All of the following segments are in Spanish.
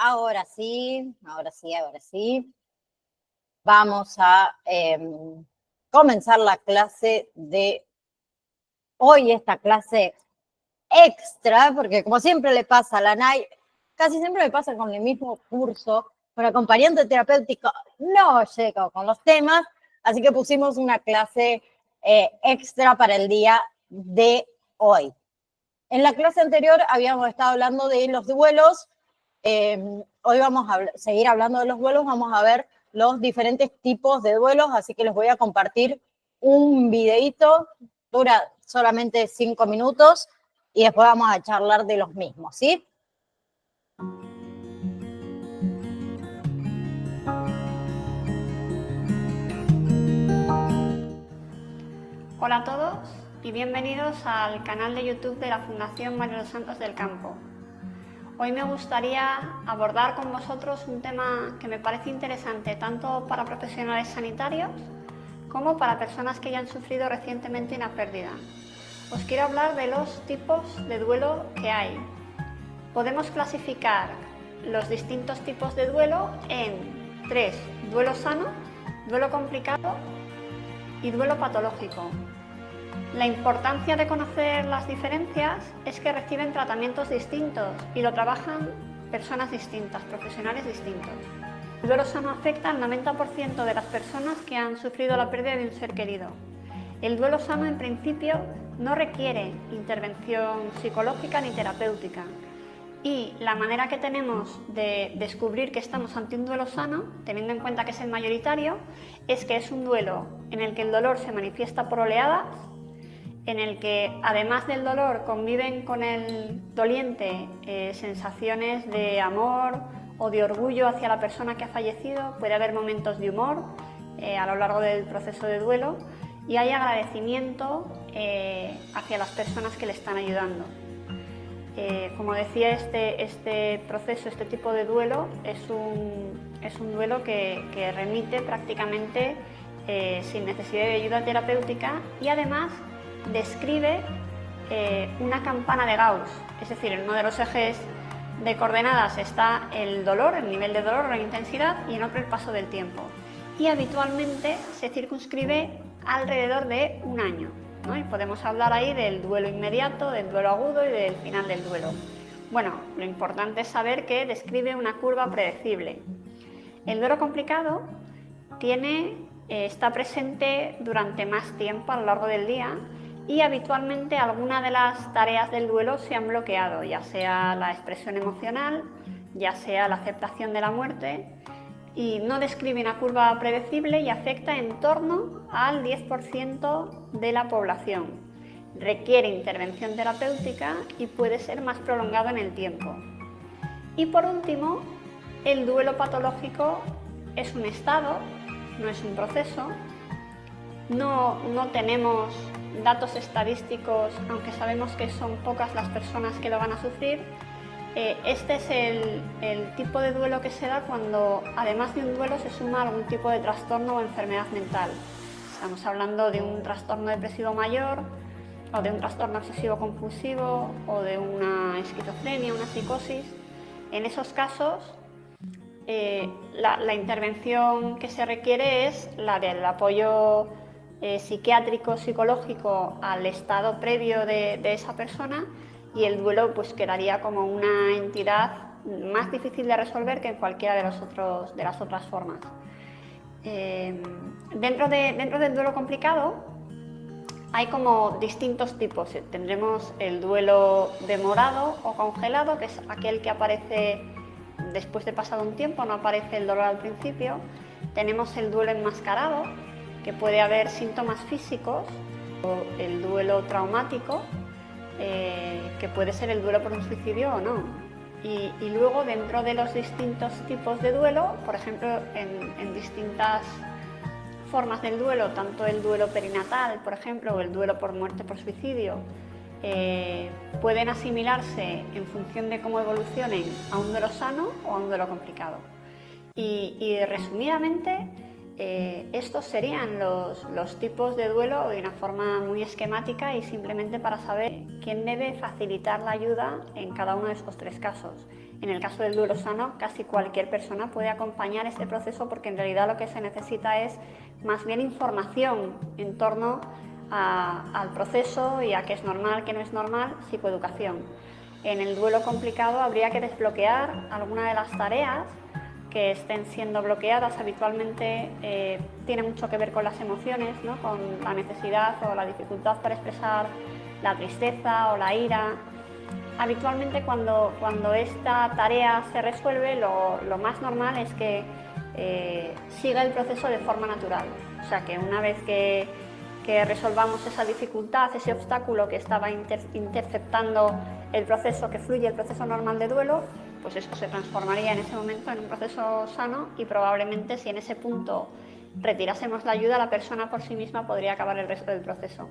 ahora sí, ahora sí, ahora sí. Vamos a comenzar la clase de hoy, esta clase extra, porque como siempre le pasa a la NAI, casi siempre me pasa con el mismo curso, con acompañante terapéutico, no llego con los temas, así que pusimos una clase extra para el día de hoy. En la clase anterior habíamos estado hablando de los duelos. Hoy vamos a seguir hablando de los duelos. Vamos a ver los diferentes tipos de duelos, así que les voy a compartir un videito. Dura solamente 5 minutos y después vamos a charlar de los mismos, ¿sí? Hola a todos y bienvenidos al canal de YouTube de la Fundación María de los Santos del Campo. Hoy me gustaría abordar con vosotros un tema que me parece interesante tanto para profesionales sanitarios como para personas que ya han sufrido recientemente una pérdida. Os quiero hablar de los tipos de duelo que hay. Podemos clasificar los distintos tipos de duelo en 3: duelo sano, duelo complicado y duelo patológico. La importancia de conocer las diferencias es que reciben tratamientos distintos y lo trabajan personas distintas, profesionales distintos. El duelo sano afecta al 90% de las personas que han sufrido la pérdida de un ser querido. El duelo sano, en principio, no requiere intervención psicológica ni terapéutica. Y la manera que tenemos de descubrir que estamos ante un duelo sano, teniendo en cuenta que es el mayoritario, es que es un duelo en el que el dolor se manifiesta por oleadas, en el que además del dolor conviven con el doliente sensaciones de amor o de orgullo hacia la persona que ha fallecido. Puede haber momentos de humor a lo largo del proceso de duelo y hay agradecimiento hacia las personas que le están ayudando. Como decía, este proceso, este tipo de duelo es un duelo que remite prácticamente sin necesidad de ayuda terapéutica y además describe una campana de Gauss, es decir, en uno de los ejes de coordenadas está el dolor, el nivel de dolor o la intensidad, y en otro el paso del tiempo. Y habitualmente se circunscribe alrededor de un año, ¿no? Y podemos hablar ahí del duelo inmediato, del duelo agudo y del final del duelo. Bueno, lo importante es saber que describe una curva predecible. El duelo complicado está presente durante más tiempo a lo largo del día y habitualmente algunas de las tareas del duelo se han bloqueado, ya sea la expresión emocional, ya sea la aceptación de la muerte, y no describe una curva predecible y afecta en torno al 10% de la población. Requiere intervención terapéutica y puede ser más prolongado en el tiempo. Y por último, el duelo patológico es un estado, no es un proceso. No tenemos datos estadísticos, aunque sabemos que son pocas las personas que lo van a sufrir. Este es el tipo de duelo que se da cuando, además de un duelo, se suma algún tipo de trastorno o enfermedad mental. Estamos hablando de un trastorno depresivo mayor, o de un trastorno obsesivo compulsivo, o de una esquizofrenia, una psicosis. En esos casos, la intervención que se requiere es la del apoyo psiquiátrico, psicológico al estado previo de esa persona, y el duelo pues quedaría como una entidad más difícil de resolver que en cualquiera de las otras formas. Dentro del duelo complicado hay como distintos tipos. Tendremos el duelo demorado o congelado, que es aquel que aparece después de pasado un tiempo, no aparece el dolor al principio. Tenemos el duelo enmascarado, que puede haber síntomas físicos, o el duelo traumático, que puede ser el duelo por un suicidio o no. Y luego, dentro de los distintos tipos de duelo, por ejemplo, en distintas formas del duelo, tanto el duelo perinatal, por ejemplo, o el duelo por muerte por suicidio, pueden asimilarse en función de cómo evolucionen a un duelo sano o a un duelo complicado. Y resumidamente, estos serían los tipos de duelo de una forma muy esquemática y simplemente para saber quién debe facilitar la ayuda en cada uno de estos tres casos. en el caso del duelo sano, casi cualquier persona puede acompañar este proceso, porque en realidad lo que se necesita es más bien información en torno al proceso y a qué es normal, qué no es normal, psicoeducación. En el duelo complicado habría que desbloquear alguna de las tareas que estén siendo bloqueadas. Habitualmente tiene mucho que ver con las emociones, ¿no? Con la necesidad o la dificultad para expresar la tristeza o la ira. Habitualmente cuando esta tarea se resuelve, lo más normal es que siga el proceso de forma natural. O sea, que una vez que resolvamos esa dificultad, ese obstáculo que estaba interceptando el proceso, que fluye el proceso normal de duelo, pues esto se transformaría en ese momento en un proceso sano, y probablemente, si en ese punto retirásemos la ayuda, la persona por sí misma podría acabar el resto del proceso.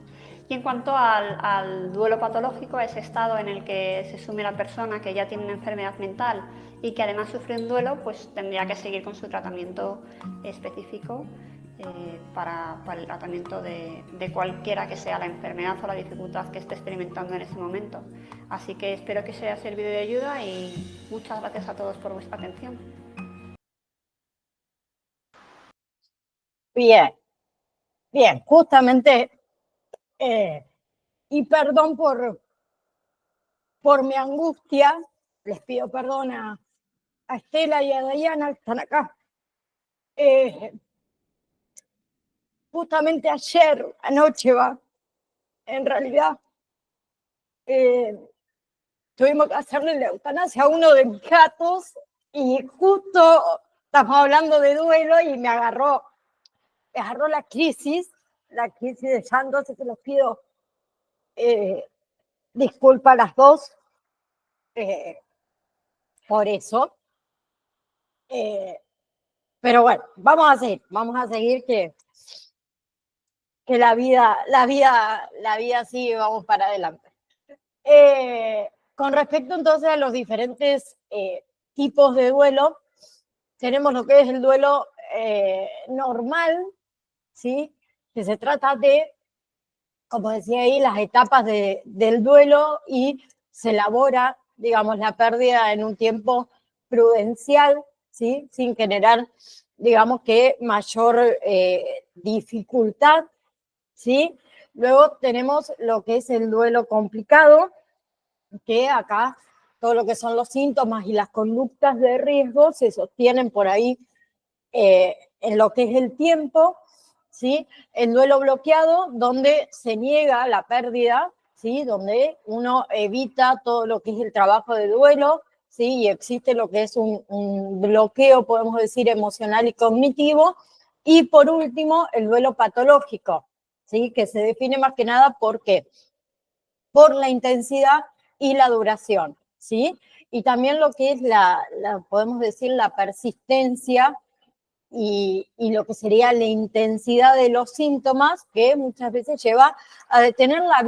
Y en cuanto al duelo patológico, a ese estado en el que se sume la persona que ya tiene una enfermedad mental y que además sufre un duelo, pues tendría que seguir con su tratamiento específico para el tratamiento de cualquiera que sea la enfermedad o la dificultad que esté experimentando en ese momento. Así que espero que os haya servido de ayuda y muchas gracias a todos por vuestra atención. Bien, bien, justamente, y perdón por mi angustia, les pido perdón a Estela y a Diana que están acá. Justamente ayer, anoche en realidad, tuvimos que hacerle la eutanasia a uno de mis gatos, y justo estamos hablando de duelo y me agarró la crisis de llanto, así que les pido disculpas a las dos por eso. Pero bueno, vamos a seguir que la vida sigue, vamos para adelante. Con respecto entonces a los diferentes tipos de duelo, tenemos lo que es el duelo normal, ¿sí? Que se trata de, como decía ahí, las etapas del duelo, y se elabora, digamos, la pérdida en un tiempo prudencial, ¿sí? Sin generar, digamos, que mayor dificultad, ¿sí? Luego tenemos lo que es el duelo complicado, que acá todo lo que son los síntomas y las conductas de riesgo se sostienen por ahí en lo que es el tiempo, ¿sí? El duelo bloqueado, donde se niega la pérdida, ¿sí? Donde uno evita todo lo que es el trabajo de duelo, ¿sí? Y existe lo que es un bloqueo, podemos decir, emocional y cognitivo. Y por último, el duelo patológico, ¿sí? Que se define más que nada por la intensidad y la duración, ¿sí? Y también lo que es podemos decir, la persistencia y lo que sería la intensidad de los síntomas, que muchas veces lleva a detener la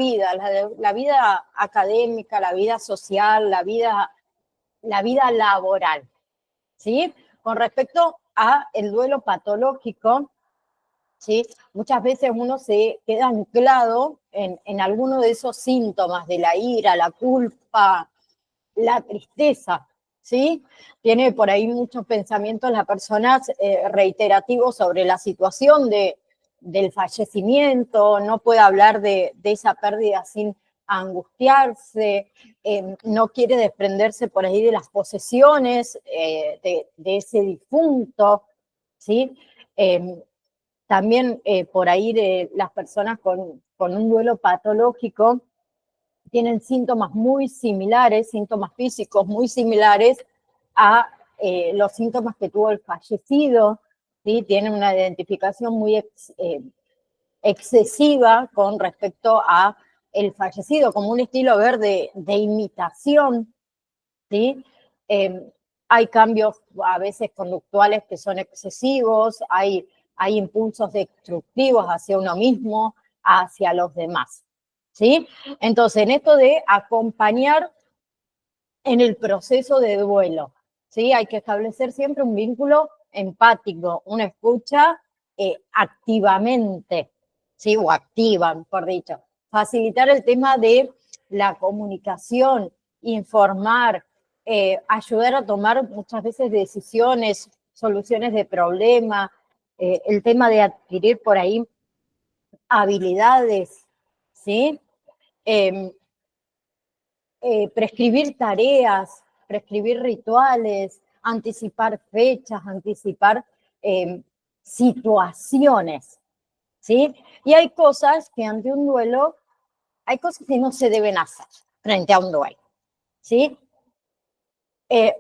vida académica, la vida social, la vida laboral, ¿sí? Con respecto a el duelo patológico, ¿sí? Muchas veces uno se queda anclado en alguno de esos síntomas de la ira, la culpa, la tristeza, ¿sí? Tiene por ahí muchos pensamientos las personas reiterativos sobre la situación del fallecimiento, no puede hablar de esa pérdida sin angustiarse, no quiere desprenderse por ahí de las posesiones de ese difunto, ¿sí? También por ahí de las personas con un duelo patológico tienen síntomas muy similares, síntomas físicos muy similares a los síntomas que tuvo el fallecido, ¿sí? Tienen una identificación muy excesiva con respecto a el fallecido, como un estilo a ver de imitación, ¿sí? Hay cambios a veces conductuales que son excesivos, hay impulsos destructivos hacia uno mismo, hacia los demás, ¿sí? Entonces, en esto de acompañar en el proceso de duelo, ¿sí? Hay que establecer siempre un vínculo empático, una escucha activamente, ¿sí? O activa, mejor dicho. Facilitar el tema de la comunicación, informar, ayudar a tomar muchas veces decisiones, soluciones de problemas, el tema de adquirir por ahí habilidades, ¿sí? Prescribir tareas, prescribir rituales, anticipar fechas, anticipar situaciones, ¿sí? Y hay cosas que ante un duelo, hay cosas que no se deben hacer frente a un duelo, ¿sí?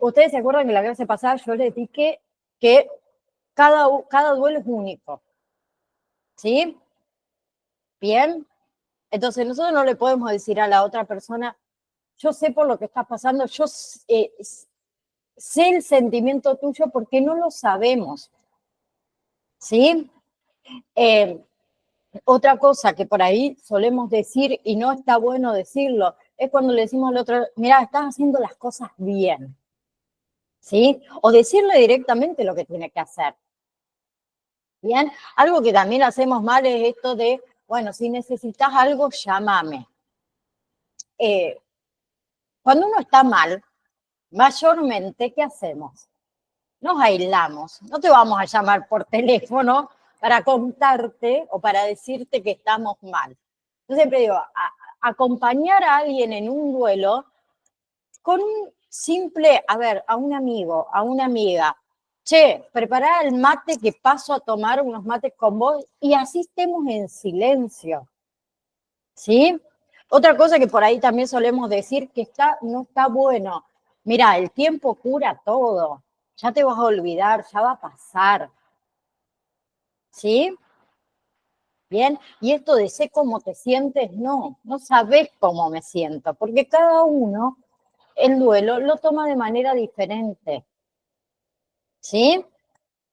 Ustedes se acuerdan que la clase pasada yo les dije que cada duelo es único, ¿sí? Bien, entonces nosotros no le podemos decir a la otra persona, yo sé por lo que estás pasando, yo sé el sentimiento tuyo porque no lo sabemos, ¿sí? Otra cosa que por ahí solemos decir y no está bueno decirlo, es cuando le decimos al otro, mira, estás haciendo las cosas bien, ¿sí? O decirle directamente lo que tiene que hacer. Bien, algo que también hacemos mal es esto de, bueno, si necesitas algo, llámame. Cuando uno está mal, mayormente, ¿qué hacemos? Nos aislamos. No te vamos a llamar por teléfono para contarte o para decirte que estamos mal. Yo siempre digo, acompañar a alguien en un duelo con un simple, a ver, a un amigo, a una amiga, che, prepará el mate que paso a tomar unos mates con vos y así estemos en silencio, ¿sí? Otra cosa que por ahí también solemos decir que no está bueno. Mira, el tiempo cura todo. Ya te vas a olvidar, ya va a pasar. ¿Sí? Bien. Y esto de sé cómo te sientes, no sabés cómo me siento, porque cada uno el duelo lo toma de manera diferente. ¿Sí?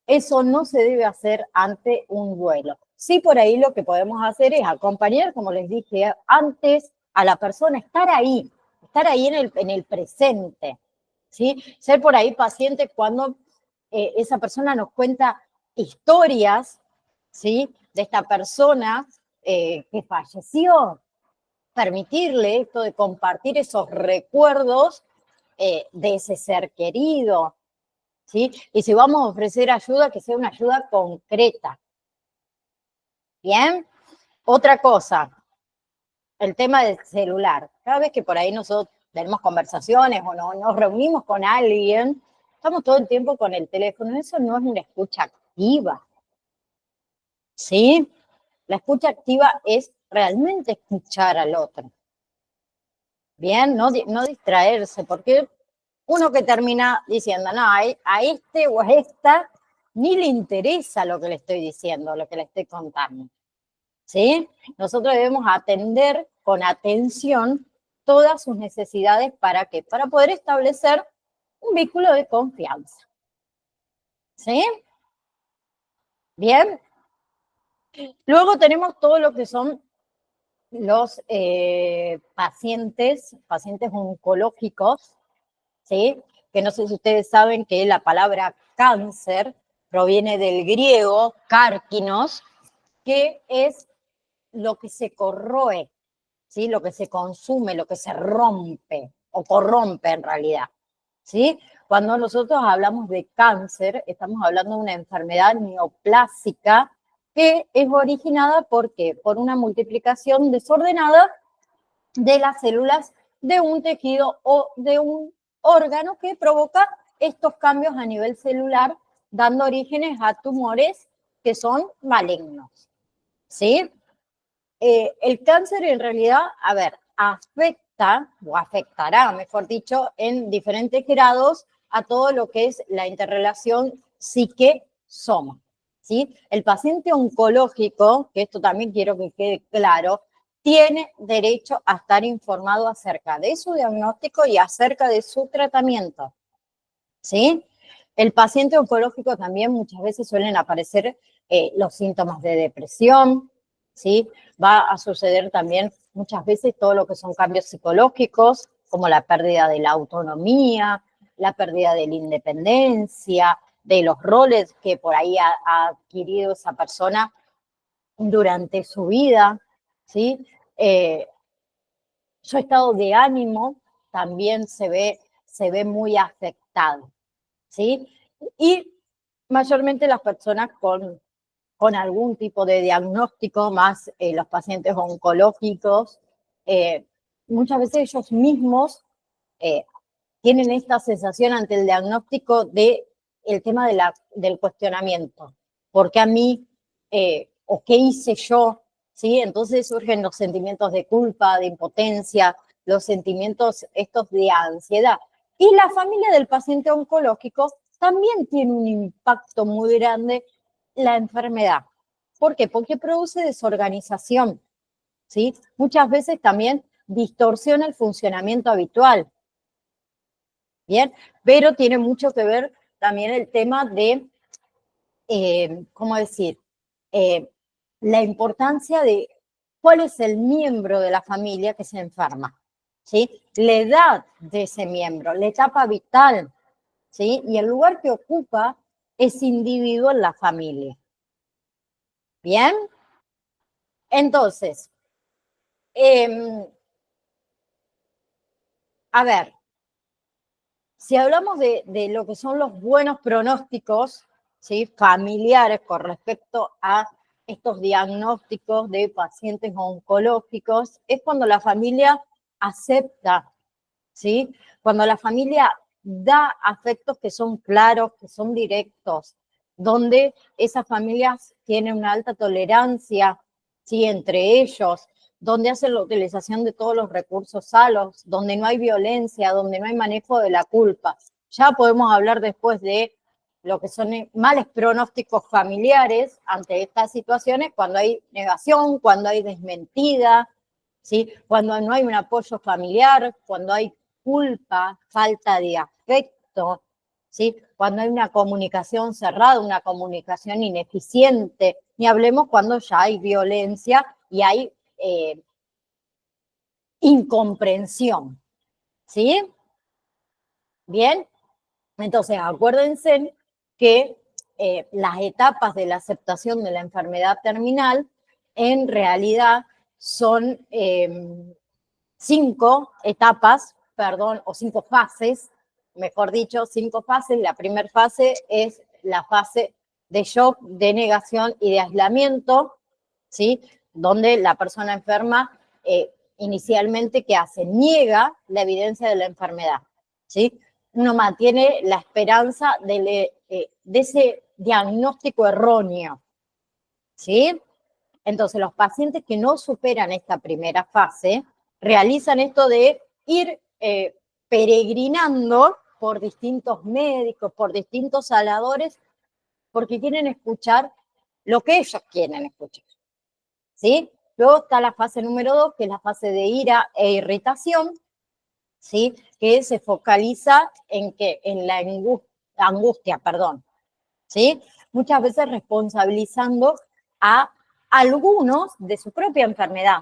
Eso no se debe hacer ante un duelo. Sí, por ahí lo que podemos hacer es acompañar, como les dije antes, a la persona, estar ahí en el presente, ¿sí? Ser por ahí paciente cuando esa persona nos cuenta historias, ¿sí? De esta persona que falleció, permitirle esto de compartir esos recuerdos de ese ser querido, ¿sí? Y si vamos a ofrecer ayuda, que sea una ayuda concreta. ¿Bien? Otra cosa, el tema del celular. Cada vez que por ahí nosotros tenemos conversaciones o nos reunimos con alguien, estamos todo el tiempo con el teléfono. Eso no es una escucha activa. ¿Sí? La escucha activa es realmente escuchar al otro. Bien, no distraerse, porque uno que termina diciendo, no, a este o a esta ni le interesa lo que le estoy diciendo, lo que le estoy contando. ¿Sí? Nosotros debemos atender con atención todas sus necesidades. ¿Para qué? Para poder establecer un vínculo de confianza. ¿Sí? Bien. Luego tenemos todo lo que son los pacientes oncológicos, ¿sí? Que no sé si ustedes saben que la palabra cáncer proviene del griego kárkinos, que es lo que se corroe, ¿sí? Lo que se consume, lo que se rompe o corrompe en realidad, ¿sí? Cuando nosotros hablamos de cáncer, estamos hablando de una enfermedad neoplásica que es originada ¿por qué? Por una multiplicación desordenada de las células de un tejido o de un órgano que provoca estos cambios a nivel celular, dando orígenes a tumores que son malignos, ¿sí? El cáncer en realidad, a ver, afecta o afectará, mejor dicho, en diferentes grados a todo lo que es la interrelación psique-soma, ¿sí? El paciente oncológico, que esto también quiero que quede claro, tiene derecho a estar informado acerca de su diagnóstico y acerca de su tratamiento, ¿sí? El paciente oncológico también muchas veces suelen aparecer los síntomas de depresión, ¿sí? Va a suceder también muchas veces todo lo que son cambios psicológicos, como la pérdida de la autonomía, la pérdida de la independencia, de los roles que por ahí ha adquirido esa persona durante su vida, ¿sí? Su estado de ánimo también se ve se ve muy afectado, ¿sí? Y mayormente las personas con algún tipo de diagnóstico, más los pacientes oncológicos, muchas veces ellos mismos tienen esta sensación ante el diagnóstico de el tema del cuestionamiento. ¿Por qué a mí? ¿O qué hice yo? ¿Sí? Entonces surgen los sentimientos de culpa, de impotencia, los sentimientos estos de ansiedad. Y la familia del paciente oncológico también tiene un impacto muy grande la enfermedad. ¿Por qué? Porque produce desorganización, ¿sí? Muchas veces también distorsiona el funcionamiento habitual. Bien, pero tiene mucho que ver también el tema de, ¿cómo decir? La importancia de cuál es el miembro de la familia que se enferma, ¿sí? La edad de ese miembro, la etapa vital, ¿sí? Y el lugar que ocupa ese individuo en la familia. ¿Bien? Entonces, a ver, si hablamos de lo que son los buenos pronósticos, ¿sí? Familiares con respecto a estos diagnósticos de pacientes oncológicos, es cuando la familia acepta, ¿sí? Cuando la familia da afectos que son claros, que son directos, donde esas familias tienen una alta tolerancia, ¿sí? Entre ellos, donde hacen la utilización de todos los recursos sanos, donde no hay violencia, donde no hay manejo de la culpa. Ya podemos hablar después de lo que son males pronósticos familiares ante estas situaciones, cuando hay negación, cuando hay desmentida, ¿sí? Cuando no hay un apoyo familiar, cuando hay culpa, falta de afecto, ¿sí? Cuando hay una comunicación cerrada, una comunicación ineficiente, ni hablemos cuando ya hay violencia y hay incomprensión, ¿sí? Bien, entonces acuérdense que las etapas de la aceptación de la enfermedad terminal en realidad son 5 etapas, perdón, o 5 fases, mejor dicho, 5 fases. La primera fase es la fase de shock, de negación y de aislamiento, ¿sí? Donde la persona enferma inicialmente, ¿qué hace? Niega la evidencia de la enfermedad, ¿sí? Uno mantiene la esperanza de ese diagnóstico erróneo, ¿sí? Entonces, los pacientes que no superan esta primera fase realizan esto de ir peregrinando por distintos médicos, por distintos saladores, porque quieren escuchar lo que ellos quieren escuchar, ¿sí? Luego está la fase número 2, que es la fase de ira e irritación, ¿sí? Que se focaliza en la angustia, perdón, ¿sí? Muchas veces responsabilizando a algunos de su propia enfermedad,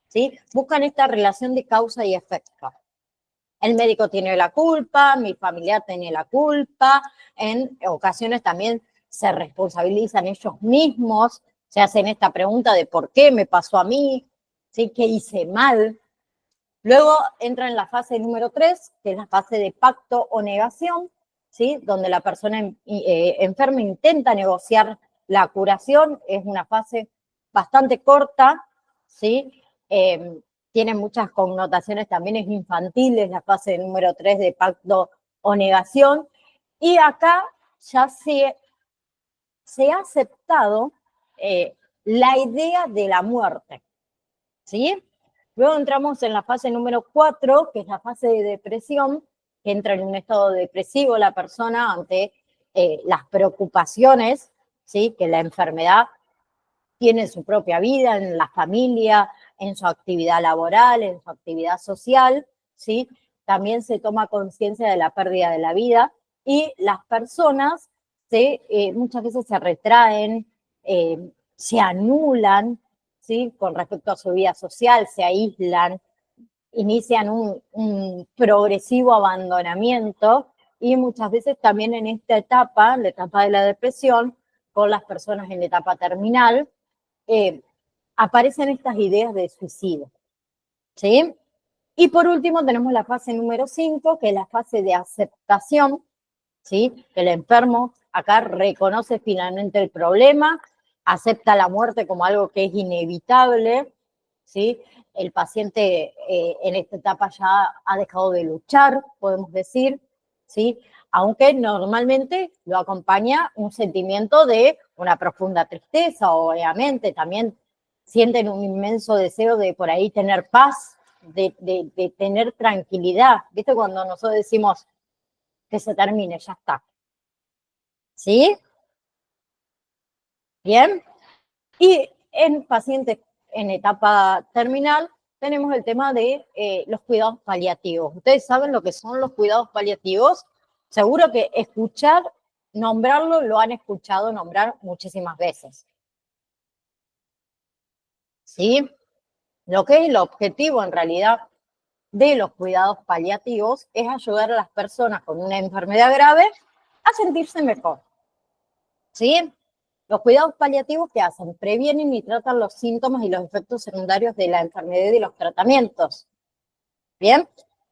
¿sí? Buscan esta relación de causa y efecto. El médico tiene la culpa, mi familiar tiene la culpa, en ocasiones también se responsabilizan ellos mismos, se hacen esta pregunta de por qué me pasó a mí, ¿sí? ¿Qué hice mal? Luego entra en la fase número 3, que es la fase de pacto o negación, ¿sí? Donde la persona enferma intenta negociar la curación. Es una fase bastante corta, ¿sí? Tiene muchas connotaciones también, es infantil, es la fase número 3 de pacto o negación. Y acá ya se ha aceptado la idea de la muerte, ¿sí? Luego entramos en la fase número 4, que es la fase de depresión, que entra en un estado depresivo la persona ante las preocupaciones, ¿sí? Que la enfermedad tiene en su propia vida, en la familia, en su actividad laboral, en su actividad social, ¿sí? También se toma conciencia de la pérdida de la vida y las personas muchas veces se retraen, se anulan, ¿sí? Con respecto a su vida social, se aíslan, inician un progresivo abandonamiento y muchas veces también en esta etapa, la etapa de la depresión, con las personas en la etapa terminal, aparecen estas ideas de suicidio, ¿sí? Y por último tenemos la fase número 5, que es la fase de aceptación, ¿sí? Que el enfermo acá reconoce finalmente el problema, acepta la muerte como algo que es inevitable, ¿sí? El paciente en esta etapa ya ha dejado de luchar, podemos decir, ¿sí? Aunque normalmente lo acompaña un sentimiento de una profunda tristeza, obviamente, también sienten un inmenso deseo de por ahí tener paz, de tener tranquilidad. ¿Viste cuando nosotros decimos que se termine, ya está? ¿Sí? Bien. Y en pacientes en etapa terminal tenemos el tema de los cuidados paliativos. ¿Ustedes saben lo que son los cuidados paliativos? Seguro que escuchar, nombrarlo, lo han escuchado nombrar muchísimas veces. ¿Sí? Lo que es el objetivo en realidad de los cuidados paliativos es ayudar a las personas con una enfermedad grave a sentirse mejor. ¿Sí? Los cuidados paliativos, ¿qué hacen? Previenen y tratan los síntomas y los efectos secundarios de la enfermedad y los tratamientos. ¿Bien?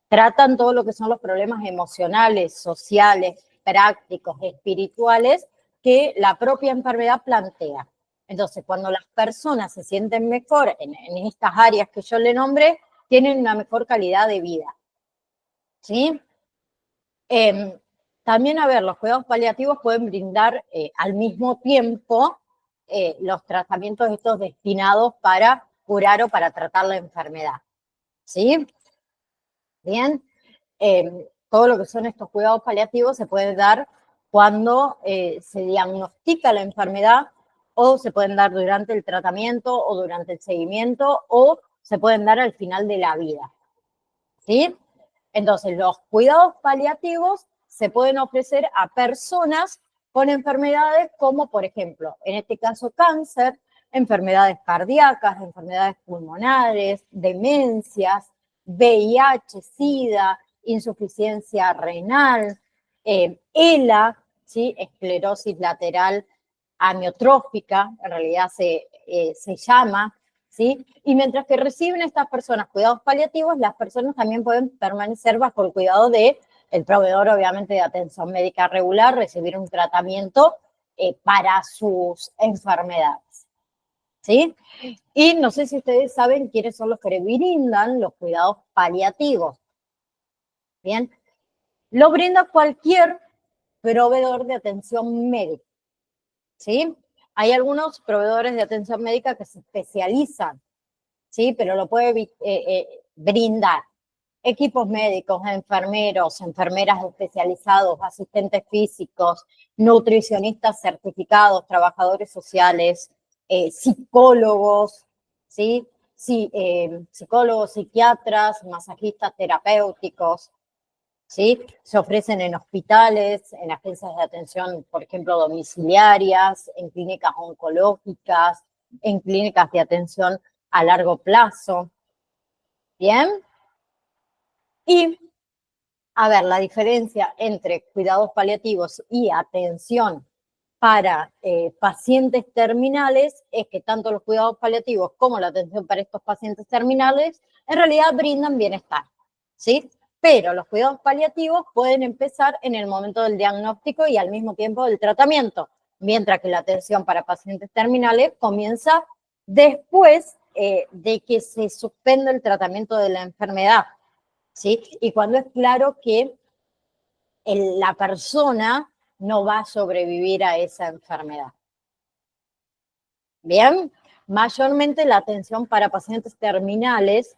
Tratan todo lo que son los problemas emocionales, sociales, prácticos, espirituales que la propia enfermedad plantea. Entonces, cuando las personas se sienten mejor en estas áreas que yo le nombré, tienen una mejor calidad de vida. ¿Sí? También, a ver, los cuidados paliativos pueden brindar al mismo tiempo los tratamientos estos destinados para curar o para tratar la enfermedad. ¿Sí? Bien. Todo lo que son estos cuidados paliativos se puede dar cuando se diagnostica la enfermedad, o se pueden dar durante el tratamiento o durante el seguimiento, o se pueden dar al final de la vida. ¿Sí? Entonces, los cuidados paliativos se pueden ofrecer a personas con enfermedades como, por ejemplo, en este caso cáncer, enfermedades cardíacas, enfermedades pulmonares, demencias, VIH, SIDA, insuficiencia renal, ELA, ¿sí? Esclerosis lateral amiotrófica, en realidad se llama, ¿sí? Y mientras que reciben estas personas cuidados paliativos, las personas también pueden permanecer bajo el cuidado del proveedor, obviamente, de atención médica regular, recibir un tratamiento para sus enfermedades, ¿sí? Y no sé si ustedes saben quiénes son los que brindan los cuidados paliativos. Bien, lo brinda cualquier proveedor de atención médica, ¿sí? Hay algunos proveedores de atención médica que se especializan, ¿sí? Pero lo puede brindar equipos médicos, enfermeros, enfermeras especializados, asistentes físicos, nutricionistas certificados, trabajadores sociales, psicólogos, ¿sí? Sí, psicólogos, psiquiatras, masajistas terapéuticos, ¿sí? Se ofrecen en hospitales, en agencias de atención, por ejemplo, domiciliarias, en clínicas oncológicas, en clínicas de atención a largo plazo. ¿Bien? Y, a ver, la diferencia entre cuidados paliativos y atención para pacientes terminales es que tanto los cuidados paliativos como la atención para estos pacientes terminales en realidad brindan bienestar, ¿sí? Pero los cuidados paliativos pueden empezar en el momento del diagnóstico y al mismo tiempo del tratamiento, mientras que la atención para pacientes terminales comienza después de que se suspende el tratamiento de la enfermedad, ¿sí? Y cuando es claro que la persona no va a sobrevivir a esa enfermedad. Bien, mayormente la atención para pacientes terminales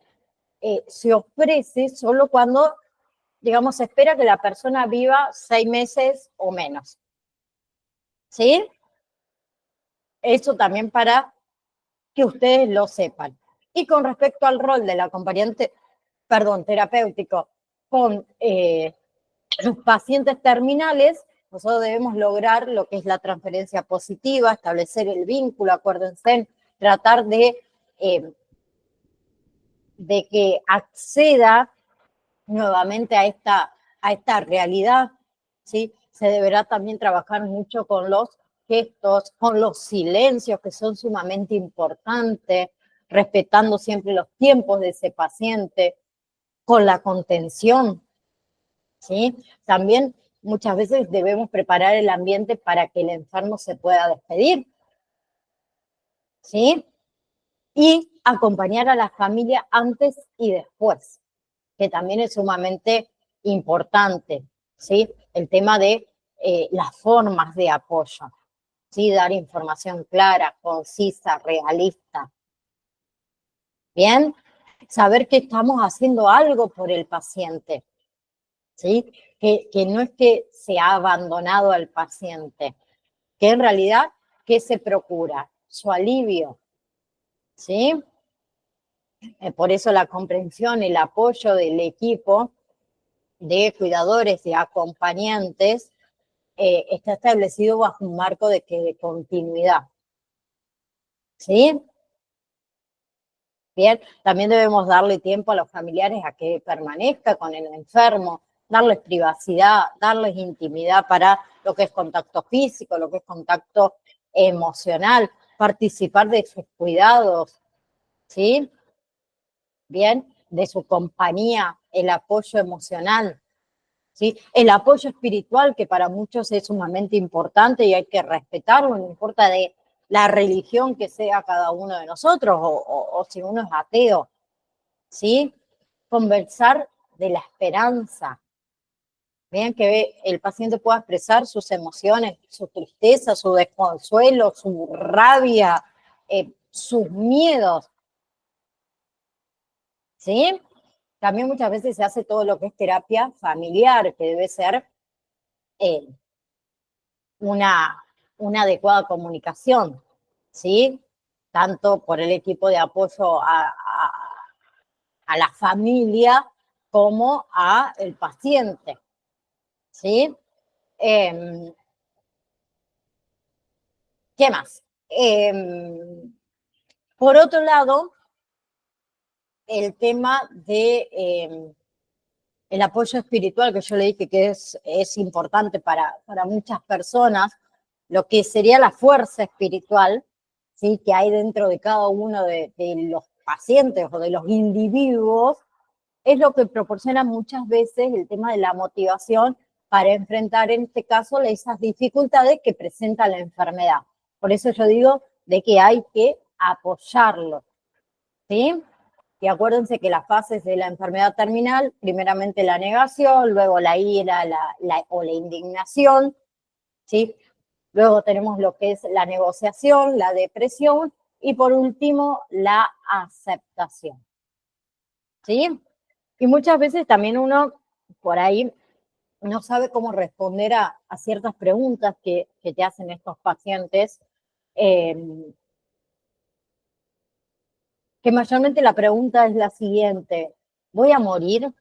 se ofrece solo cuando, digamos, se espera que la persona viva 6 meses o menos. ¿Sí? Eso también para que ustedes lo sepan. Y con respecto al rol del acompañante, terapéutico con los pacientes terminales, nosotros debemos lograr lo que es la transferencia positiva, establecer el vínculo, acuérdense, tratar de que acceda nuevamente a esta realidad, ¿sí? Se deberá también trabajar mucho con los gestos, con los silencios, que son sumamente importantes, respetando siempre los tiempos de ese paciente, con la contención, ¿sí? También muchas veces debemos preparar el ambiente para que el enfermo se pueda despedir, ¿sí? Y acompañar a la familia antes y después, que también es sumamente importante, ¿sí? El tema de las formas de apoyo, ¿sí? Dar información clara, concisa, realista. Bien, saber que estamos haciendo algo por el paciente, ¿sí? Que no es que se ha abandonado al paciente, que en realidad, ¿qué se procura? Su alivio, ¿sí? Por eso la comprensión, el apoyo del equipo de cuidadores, de acompañantes, está establecido bajo un marco de continuidad, ¿sí? Bien, también debemos darle tiempo a los familiares a que permanezca con el enfermo, darles privacidad, darles intimidad para lo que es contacto físico, lo que es contacto emocional, participar de sus cuidados, ¿sí? Bien, de su compañía, el apoyo emocional, ¿sí? El apoyo espiritual, que para muchos es sumamente importante y hay que respetarlo, no importa de la religión que sea cada uno de nosotros o si uno es ateo, ¿sí? Conversar de la esperanza. Vean que el paciente pueda expresar sus emociones, su tristeza, su desconsuelo, su rabia, sus miedos, ¿sí? También muchas veces se hace todo lo que es terapia familiar, que debe ser eh, una adecuada comunicación, ¿sí? Tanto por el equipo de apoyo a la familia como al paciente, ¿sí? ¿Qué más? Por otro lado, el tema de el apoyo espiritual, que yo le dije que es importante para muchas personas, lo que sería la fuerza espiritual, ¿sí? Que hay dentro de cada uno de los pacientes o de los individuos, es lo que proporciona muchas veces el tema de la motivación para enfrentar, en este caso, esas dificultades que presenta la enfermedad. Por eso yo digo de que hay que apoyarlo, ¿sí? Y acuérdense que las fases de la enfermedad terminal, primeramente la negación, luego la ira o la indignación, ¿sí? Luego tenemos lo que es la negociación, la depresión y por último la aceptación, ¿sí? Y muchas veces también uno por ahí no sabe cómo responder a ciertas preguntas que te hacen estos pacientes, eh, que mayormente la pregunta es la siguiente: ¿voy a morir?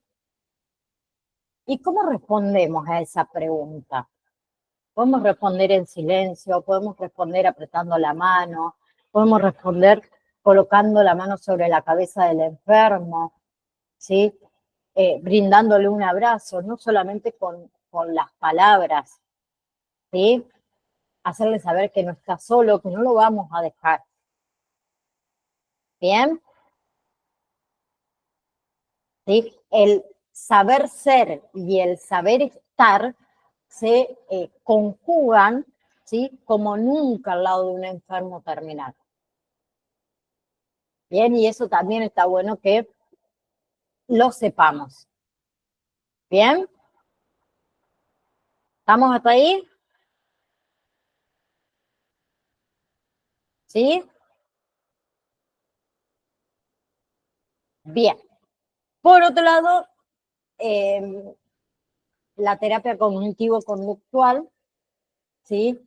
¿Y cómo respondemos a esa pregunta? Podemos responder en silencio, podemos responder apretando la mano, podemos responder colocando la mano sobre la cabeza del enfermo, ¿sí? Brindándole un abrazo, no solamente con las palabras, ¿sí? Hacerle saber que no está solo, que no lo vamos a dejar. ¿Bien? ¿Sí? El saber ser y el saber estar se conjugan, ¿sí? Como nunca al lado de un enfermo terminal. Bien, y eso también está bueno que lo sepamos. Bien, ¿estamos hasta ahí? ¿Sí? Bien. Por otro lado, la terapia cognitivo-conductual, ¿sí?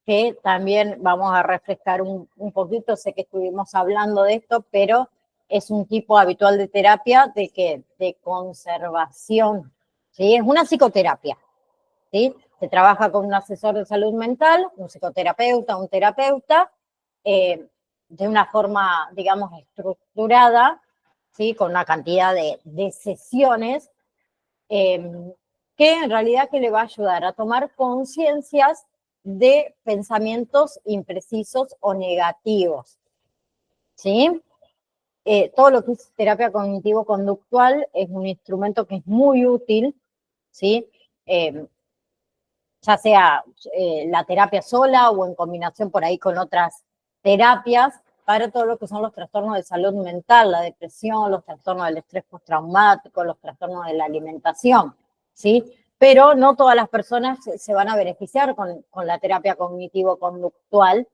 Que también vamos a refrescar un poquito, sé que estuvimos hablando de esto, pero es un tipo habitual de terapia de conservación, ¿sí? Es una psicoterapia, ¿sí? Se trabaja con un asesor de salud mental, un psicoterapeuta, un terapeuta, de una forma, digamos, estructurada, ¿sí? Con una cantidad de sesiones, que en realidad que le va a ayudar a tomar conciencias de pensamientos imprecisos o negativos, ¿sí? todo lo que es terapia cognitivo-conductual es un instrumento que es muy útil, ¿sí? Ya sea la terapia sola o en combinación por ahí con otras terapias, para todo lo que son los trastornos de salud mental, la depresión, los trastornos del estrés postraumático, los trastornos de la alimentación, ¿sí? Pero no todas las personas se van a beneficiar con la terapia cognitivo-conductual,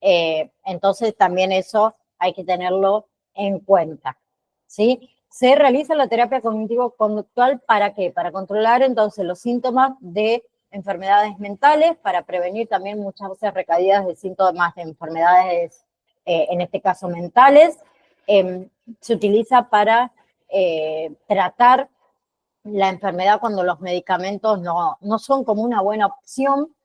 entonces también eso hay que tenerlo en cuenta, ¿sí? Se realiza la terapia cognitivo-conductual ¿para qué? Para controlar entonces los síntomas de enfermedades mentales, para prevenir también muchas veces recaídas de síntomas de enfermedades, en este caso mentales. Se utiliza para tratar la enfermedad cuando los medicamentos no son como una buena opción,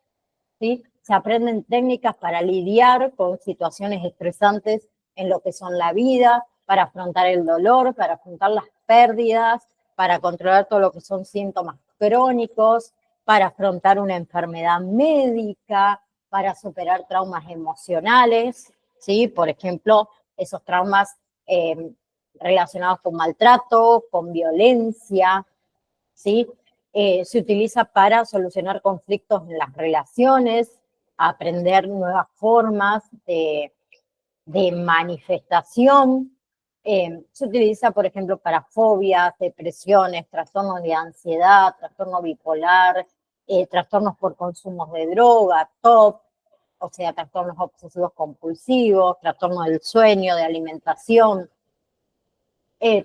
¿sí? Se aprenden técnicas para lidiar con situaciones estresantes en lo que son la vida, para afrontar el dolor, para afrontar las pérdidas, para controlar todo lo que son síntomas crónicos, para afrontar una enfermedad médica, para superar traumas emocionales, ¿sí? Por ejemplo, esos traumas relacionados con maltrato, con violencia, ¿sí? Se utiliza para solucionar conflictos en las relaciones, aprender nuevas formas de manifestación. Se utiliza, por ejemplo, para fobias, depresiones, trastornos de ansiedad, trastorno bipolar, trastornos por consumos de droga, TOP, o sea, trastornos obsesivos compulsivos, trastornos del sueño, de alimentación,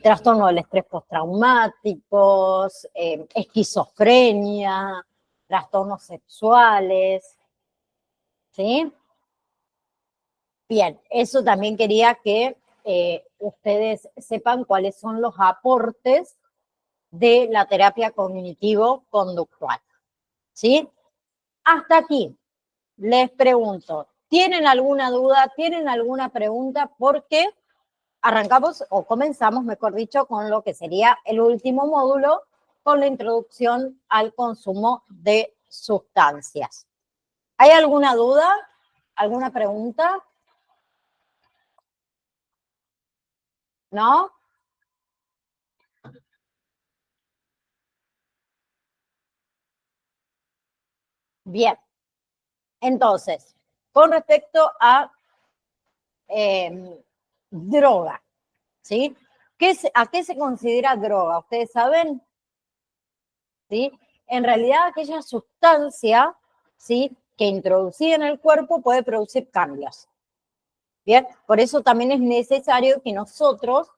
trastorno del estrés postraumáticos, esquizofrenia, trastornos sexuales, ¿sí? Bien, eso también quería que ustedes sepan cuáles son los aportes de la terapia cognitivo-conductual, ¿sí? Hasta aquí les pregunto, ¿tienen alguna duda? ¿Tienen alguna pregunta? Porque arrancamos, o comenzamos, mejor dicho, con lo que sería el último módulo, con la introducción al consumo de sustancias. ¿Hay alguna duda? ¿Alguna pregunta? ¿No? Bien. Entonces, con respecto a droga, ¿sí? ¿A qué se considera droga? ¿Ustedes saben? ¿Sí? En realidad, aquella sustancia, ¿sí?, que introducida en el cuerpo puede producir cambios. Bien, por eso también es necesario que nosotros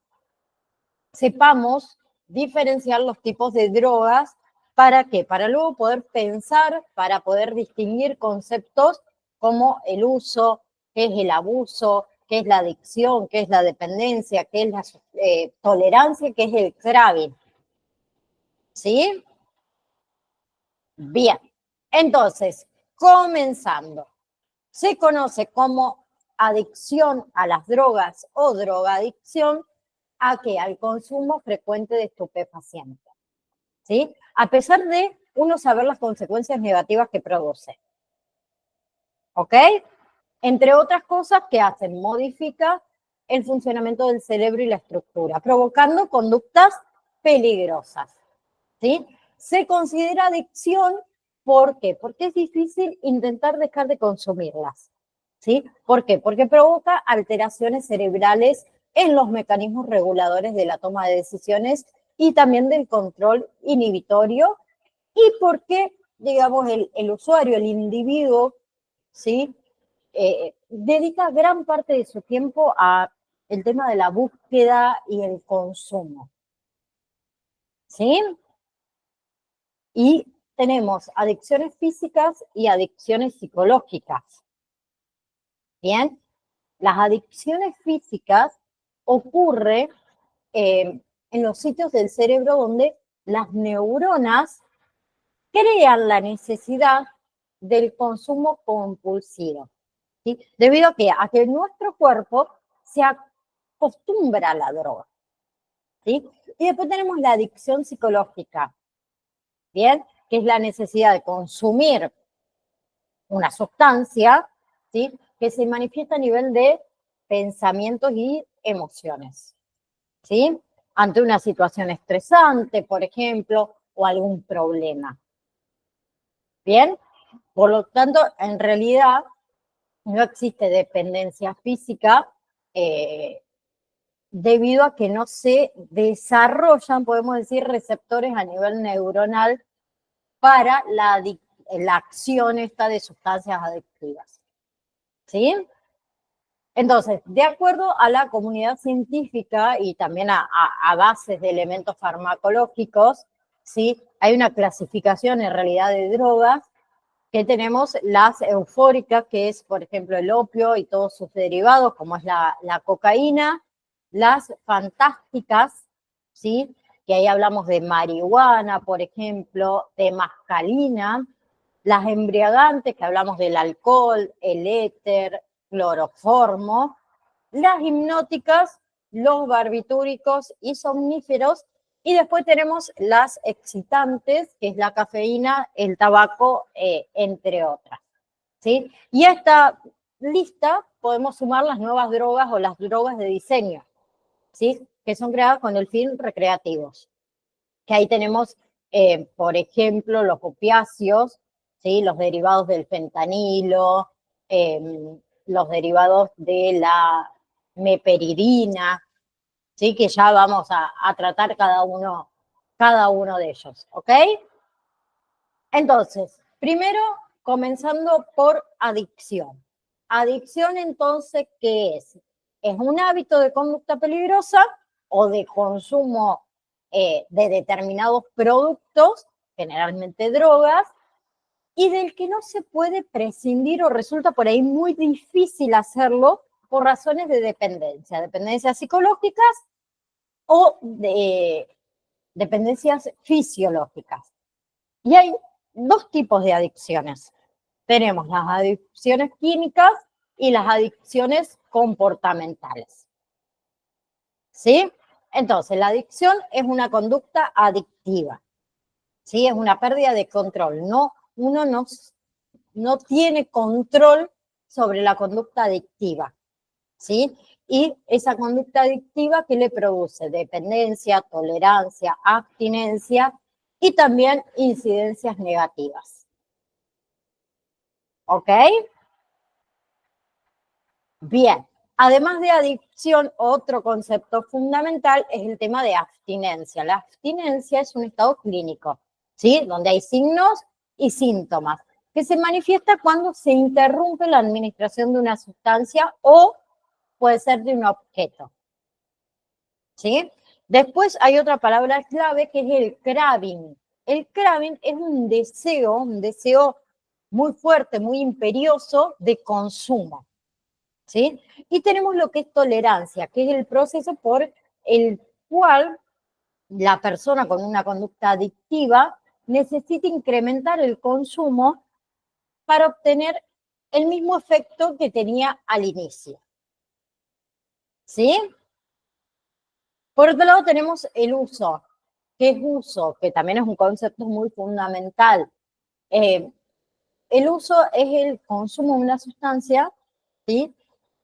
sepamos diferenciar los tipos de drogas. ¿Para qué? Para luego poder pensar, para poder distinguir conceptos como el uso, qué es el abuso, qué es la adicción, qué es la dependencia, qué es la tolerancia, qué es el craving. ¿Sí? Bien. Entonces, comenzando. Se conoce como adicción a las drogas o drogadicción a que al consumo frecuente de estupefacientes, ¿sí? A pesar de uno saber las consecuencias negativas que produce, ¿ok? Entre otras cosas que hacen, modifica el funcionamiento del cerebro y la estructura, provocando conductas peligrosas, ¿sí? Se considera adicción, ¿por qué? Porque es difícil intentar dejar de consumirlas, ¿sí? ¿Por qué? Porque provoca alteraciones cerebrales en los mecanismos reguladores de la toma de decisiones y también del control inhibitorio, y porque, digamos, el usuario, el individuo, ¿sí?, dedica gran parte de su tiempo a el tema de la búsqueda y el consumo, ¿sí? Y tenemos adicciones físicas y adicciones psicológicas. Bien, las adicciones físicas ocurren en los sitios del cerebro donde las neuronas crean la necesidad del consumo compulsivo, ¿sí? Debido a que nuestro cuerpo se acostumbra a la droga, ¿sí? Y después tenemos la adicción psicológica, ¿bien? Que es la necesidad de consumir una sustancia, ¿sí?, que se manifiesta a nivel de pensamientos y emociones. ¿sí? Ante una situación estresante, por ejemplo, o algún problema. ¿Bien? Por lo tanto, en realidad no existe dependencia física debido a que no se desarrollan, podemos decir, receptores a nivel neuronal para la acción esta de sustancias adictivas. ¿Sí? Entonces, de acuerdo a la comunidad científica y también a bases de elementos farmacológicos, ¿sí? Hay una clasificación en realidad de drogas que tenemos las eufóricas, que es, por ejemplo, el opio y todos sus derivados, como es la cocaína, las fantásticas, ¿sí? Que ahí hablamos de marihuana, por ejemplo, de mescalina, las embriagantes, que hablamos del alcohol, el éter, cloroformo, las hipnóticas, los barbitúricos y somníferos, y después tenemos las excitantes, que es la cafeína, el tabaco, entre otras. ¿Sí? Y a esta lista podemos sumar las nuevas drogas o las drogas de diseño, ¿sí? Que son creadas con el fin recreativos. Que ahí tenemos, por ejemplo, los opiáceos, ¿sí? Los derivados del fentanilo, los derivados de la meperidina, ¿sí? Que ya vamos a tratar cada uno de ellos, ¿ok? Entonces, primero, comenzando por adicción. Adicción, entonces, ¿qué es? Es un hábito de conducta peligrosa o de consumo de determinados productos, generalmente drogas, y del que no se puede prescindir o resulta por ahí muy difícil hacerlo por razones de dependencias psicológicas o de dependencias fisiológicas. Y hay dos tipos de adicciones. Tenemos las adicciones químicas y las adicciones comportamentales. ¿Sí? Entonces, la adicción es una conducta adictiva. ¿Sí? Es una pérdida de control. Uno no tiene control sobre la conducta adictiva. ¿Sí? Y esa conducta adictiva que le produce dependencia, tolerancia, abstinencia y también incidencias negativas. ¿Ok? Bien. Además de adicción, otro concepto fundamental es el tema de abstinencia. La abstinencia es un estado clínico, ¿sí? Donde hay signos y síntomas que se manifiesta cuando se interrumpe la administración de una sustancia o puede ser de un objeto, ¿sí? Después hay otra palabra clave que es el craving. El craving es un deseo muy fuerte, muy imperioso de consumo, ¿sí? Y tenemos lo que es tolerancia, que es el proceso por el cual la persona con una conducta adictiva necesita incrementar el consumo para obtener el mismo efecto que tenía al inicio, ¿sí? Por otro lado tenemos el uso. ¿Qué es uso? Que también es un concepto muy fundamental. El uso es el consumo de una sustancia, ¿sí?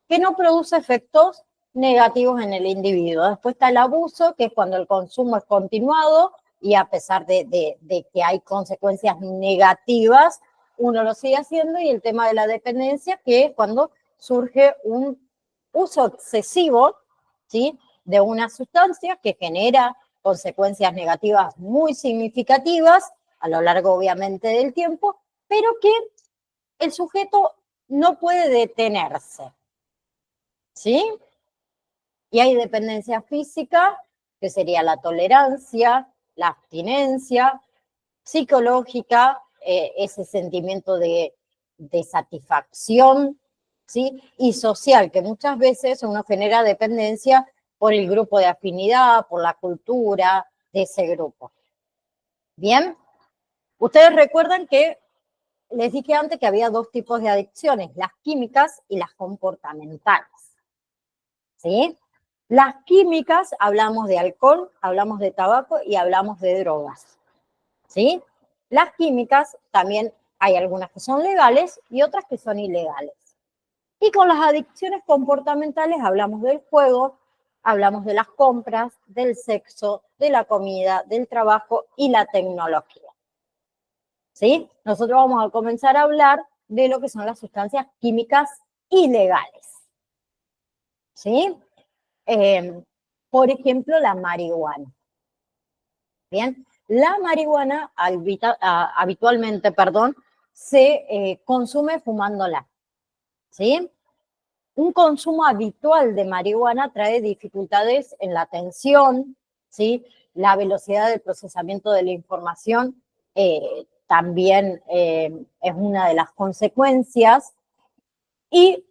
Que no produce efectos negativos en el individuo. Después está el abuso, que es cuando el consumo es continuado y a pesar de que hay consecuencias negativas, uno lo sigue haciendo. Y el tema de la dependencia, que es cuando surge un uso excesivo, ¿sí? De una sustancia que genera consecuencias negativas muy significativas a lo largo, obviamente, del tiempo, pero que el sujeto no puede detenerse, ¿sí? Y hay dependencia física, que sería la tolerancia, la abstinencia, psicológica, ese sentimiento de satisfacción, ¿sí? Y social, que muchas veces uno genera dependencia por el grupo de afinidad, por la cultura de ese grupo. ¿Bien? Ustedes recuerdan que les dije antes que había dos tipos de adicciones, las químicas y las comportamentales. ¿Sí? Las químicas, hablamos de alcohol, hablamos de tabaco y hablamos de drogas. ¿Sí? Las químicas también hay algunas que son legales y otras que son ilegales. Y con las adicciones comportamentales hablamos del juego, hablamos de las compras, del sexo, de la comida, del trabajo y la tecnología. ¿Sí? Nosotros vamos a comenzar a hablar de lo que son las sustancias químicas ilegales. ¿Sí? Por ejemplo, la marihuana. Bien, la marihuana habitualmente, se consume fumándola. ¿Sí? Un consumo habitual de marihuana trae dificultades en la atención, ¿sí? La velocidad del procesamiento de la información también es una de las consecuencias. Y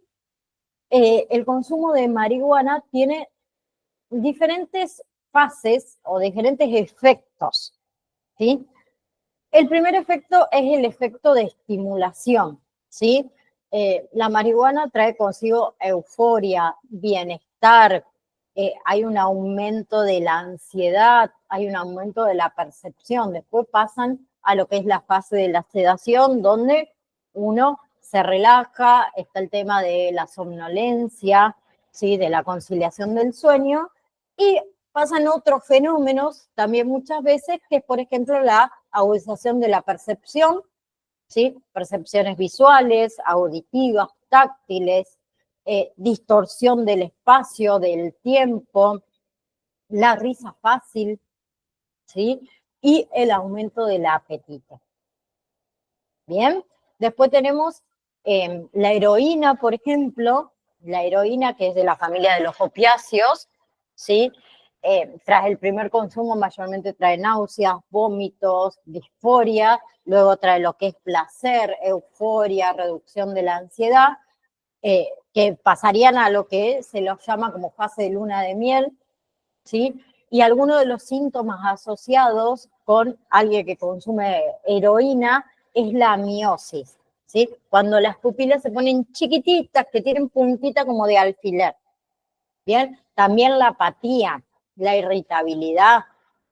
el consumo de marihuana tiene diferentes fases o diferentes efectos, ¿sí? El primer efecto es el efecto de estimulación, ¿sí? La marihuana trae consigo euforia, bienestar, hay un aumento de la ansiedad, hay un aumento de la percepción. Después pasan a lo que es la fase de la sedación, donde uno se relaja, está el tema de la somnolencia, ¿sí? De la conciliación del sueño, y pasan otros fenómenos también muchas veces, que es, por ejemplo, la agudización de la percepción, ¿sí? Percepciones visuales, auditivas, táctiles, distorsión del espacio, del tiempo, la risa fácil, ¿sí? Y el aumento del apetito. Bien, después tenemos la heroína, por ejemplo, la heroína, que es de la familia de los opiáceos, ¿sí? Tras el primer consumo mayormente trae náuseas, vómitos, disforia, luego trae lo que es placer, euforia, reducción de la ansiedad, que pasarían a lo que se los llama como fase de luna de miel, ¿sí? Y algunos de los síntomas asociados con alguien que consume heroína es la miosis, ¿sí? Cuando las pupilas se ponen chiquititas, que tienen puntita como de alfiler. Bien, también la apatía, la irritabilidad,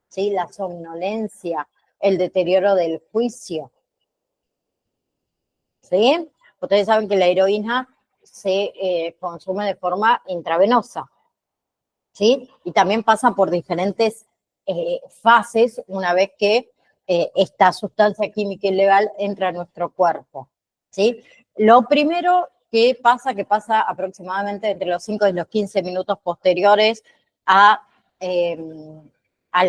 ¿sí? La somnolencia, el deterioro del juicio, ¿sí? Ustedes saben que la heroína se consume de forma intravenosa, ¿sí? Y también pasa por diferentes fases una vez que esta sustancia química ilegal entra a nuestro cuerpo, ¿sí? Lo primero que pasa aproximadamente entre los 5 y los 15 minutos posteriores al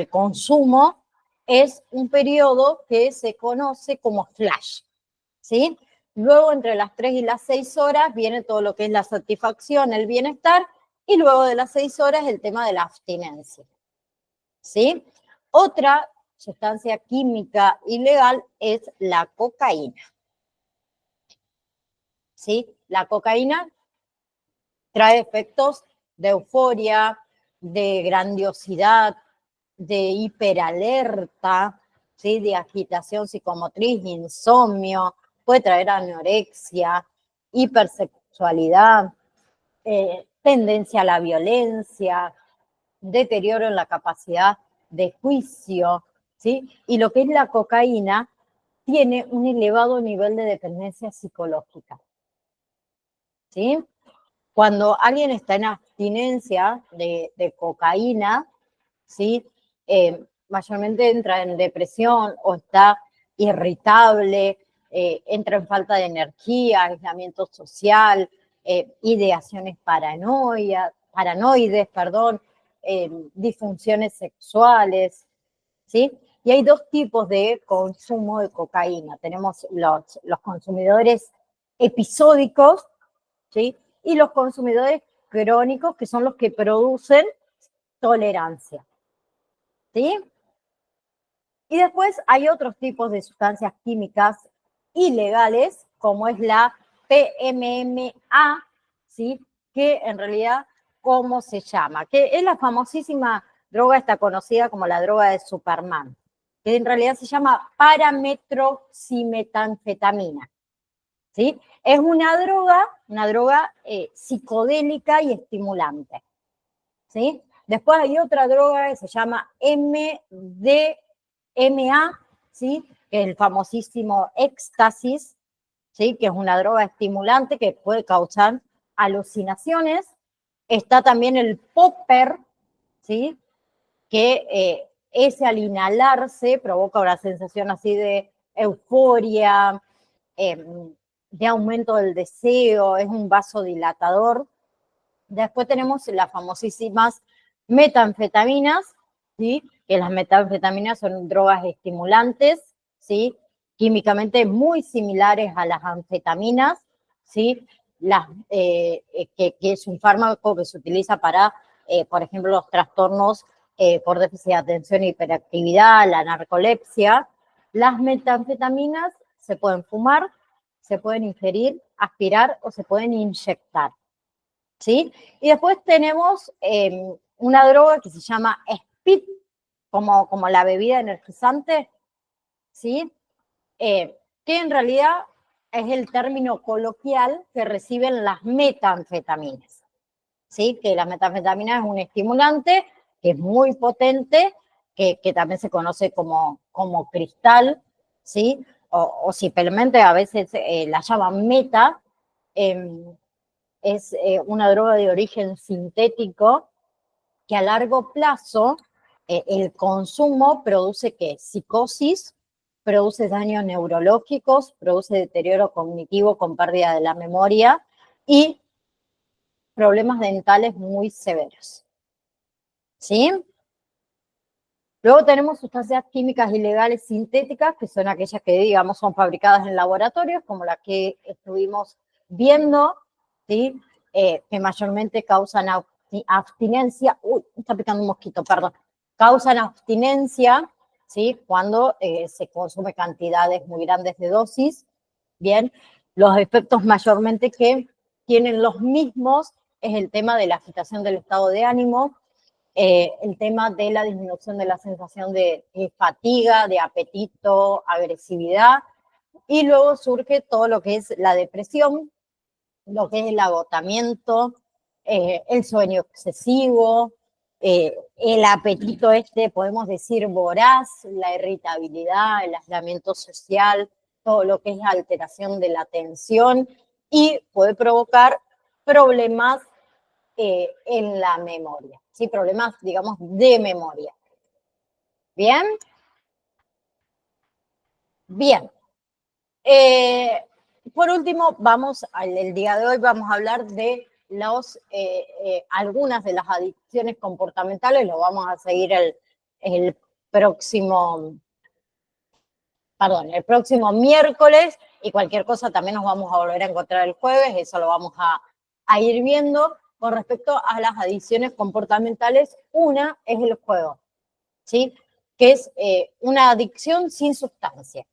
consumo, es un periodo que se conoce como flash, ¿sí? Luego, entre las 3 y las 6 horas, viene todo lo que es la satisfacción, el bienestar, y luego de las 6 horas el tema de la abstinencia, ¿sí? Otra sustancia química ilegal es la cocaína, ¿sí? La cocaína trae efectos de euforia, de grandiosidad, de hiperalerta, ¿sí? De agitación psicomotriz, insomnio, puede traer anorexia, hipersexualidad, tendencia a la violencia, deterioro en la capacidad de juicio, ¿sí? Y lo que es la cocaína tiene un elevado nivel de dependencia psicológica, ¿sí? Cuando alguien está en abstinencia de cocaína, ¿sí? Mayormente entra en depresión o está irritable, entra en falta de energía, aislamiento social, ideaciones paranoides, disfunciones sexuales, ¿sí? Y hay dos tipos de consumo de cocaína. Tenemos los consumidores episódicos, ¿sí? Y los consumidores crónicos, que son los que producen tolerancia, ¿sí? Y después hay otros tipos de sustancias químicas ilegales, como es la PMMA, ¿sí? Que en realidad, ¿cómo se llama? Que es la famosísima droga, está conocida como la droga de Superman, que en realidad se llama parametroximetanfetamina, ¿sí? Es una droga psicodélica y estimulante, ¿sí? Después hay otra droga que se llama MDMA, ¿sí? Que es el famosísimo éxtasis, ¿sí? Que es una droga estimulante que puede causar alucinaciones. Está también el popper, ¿sí? Que ese al inhalarse provoca una sensación así de euforia, de aumento del deseo, es un vasodilatador. Después tenemos las famosísimas metanfetaminas, ¿sí? Que las metanfetaminas son drogas estimulantes, ¿sí? Químicamente muy similares a las anfetaminas, ¿sí? Que es un fármaco que se utiliza para, por ejemplo, los trastornos por déficit de atención e hiperactividad, la narcolepsia. Las metanfetaminas se pueden fumar, se pueden ingerir, aspirar o se pueden inyectar. ¿Sí? Y después tenemos una droga que se llama Speed, como la bebida energizante, ¿sí? Que en realidad es el término coloquial que reciben las metanfetaminas, ¿sí? Que la metanfetamina es un estimulante que es muy potente, que también se conoce como cristal, ¿sí? O simplemente a veces la llaman meta. Es una droga de origen sintético que a largo plazo el consumo produce ¿qué? Psicosis, produce daños neurológicos, produce deterioro cognitivo con pérdida de la memoria y problemas dentales muy severos. ¿Sí? Luego tenemos sustancias químicas ilegales sintéticas, que son aquellas que, digamos, son fabricadas en laboratorios, como la que estuvimos viendo, ¿sí? Que mayormente causan abstinencia. Uy, me está picando un mosquito, perdón. Causan abstinencia, ¿sí? Cuando se consume cantidades muy grandes de dosis. Bien, los efectos mayormente que tienen los mismos es el tema de la agitación del estado de ánimo, el tema de la disminución de la sensación de fatiga, de apetito, agresividad, y luego surge todo lo que es la depresión, lo que es el agotamiento, el sueño excesivo, el apetito podemos decir, voraz, la irritabilidad, el aislamiento social, todo lo que es alteración de la atención y puede provocar problemas en la memoria, ¿sí? Problemas, digamos, de memoria. ¿Bien? Bien. Por último, el día de hoy vamos a hablar de algunas de las adicciones comportamentales, lo vamos a seguir el próximo miércoles, y cualquier cosa también nos vamos a volver a encontrar el jueves, eso lo vamos a ir viendo. Con respecto a las adicciones comportamentales, una es el juego, ¿sí? Que es una adicción sin sustancia.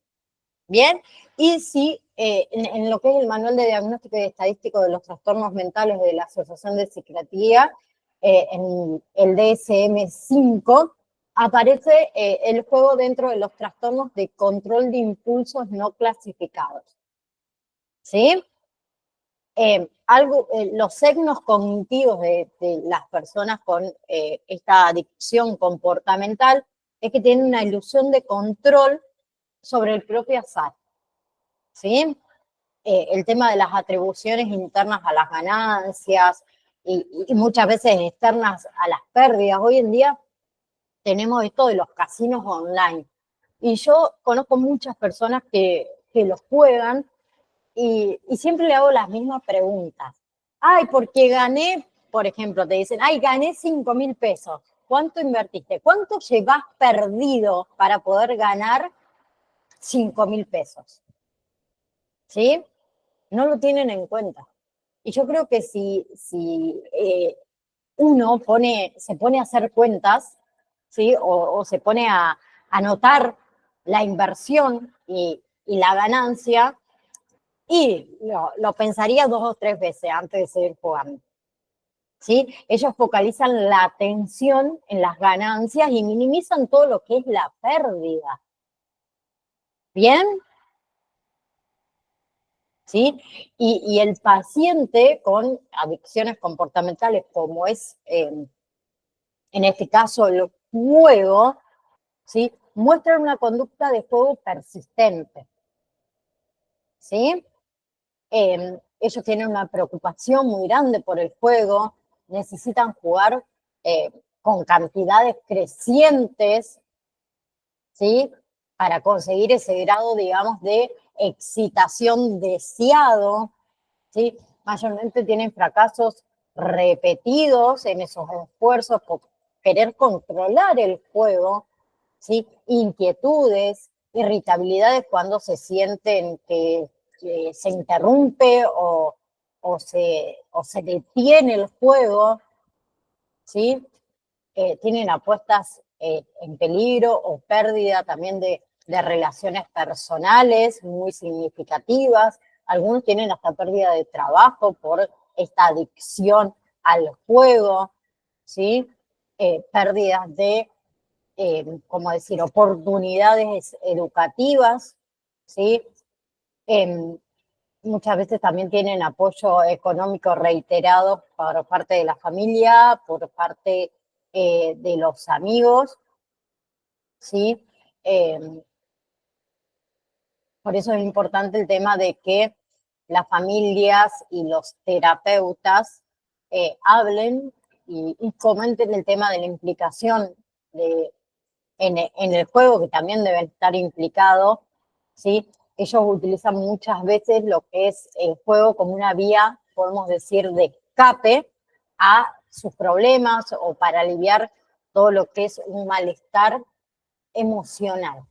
Bien, y si en lo que es el Manual de Diagnóstico y Estadístico de los Trastornos Mentales de la Asociación de Psiquiatría, en el DSM-5, aparece el juego dentro de los trastornos de control de impulsos no clasificados. ¿Sí? Los signos cognitivos de las personas con esta adicción comportamental es que tienen una ilusión de control sobre el propio azar. ¿Sí? El tema de las atribuciones internas a las ganancias y muchas veces externas a las pérdidas. Hoy en día tenemos esto de los casinos online. Y yo conozco muchas personas que los juegan y siempre le hago las mismas preguntas. Ay, porque gané, por ejemplo, te dicen, ay, gané 5.000 pesos. ¿Cuánto invertiste? ¿Cuánto llevas perdido para poder ganar 5.000 pesos? ¿Sí? No lo tienen en cuenta. Y yo creo que si uno se pone a hacer cuentas, ¿sí? O se pone a anotar la inversión y la ganancia, y lo pensaría 2 o 3 veces antes de seguir jugando. ¿Sí? Ellos focalizan la atención en las ganancias y minimizan todo lo que es la pérdida. ¿Bien? ¿Sí? Y el paciente con adicciones comportamentales, como es en este caso el juego, ¿sí? Muestran una conducta de juego persistente. ¿Sí? Ellos tienen una preocupación muy grande por el juego, necesitan jugar con cantidades crecientes, ¿sí? Para conseguir ese grado, digamos, de excitación deseado, ¿sí? Mayormente tienen fracasos repetidos en esos esfuerzos por querer controlar el juego, ¿sí? Inquietudes, irritabilidades cuando se sienten que se interrumpe o se detiene el juego, ¿sí? Tienen apuestas en peligro o pérdida también de relaciones personales muy significativas. Algunos tienen hasta pérdida de trabajo por esta adicción al juego, ¿sí? Pérdidas de, ¿cómo decir?, oportunidades educativas, ¿sí? Muchas veces también tienen apoyo económico reiterado por parte de la familia, por parte de los amigos, ¿sí? Por eso es importante el tema de que las familias y los terapeutas hablen y comenten el tema de la implicación en el juego, que también deben estar implicados, ¿sí? Ellos utilizan muchas veces lo que es el juego como una vía, podemos decir, de escape a sus problemas o para aliviar todo lo que es un malestar emocional,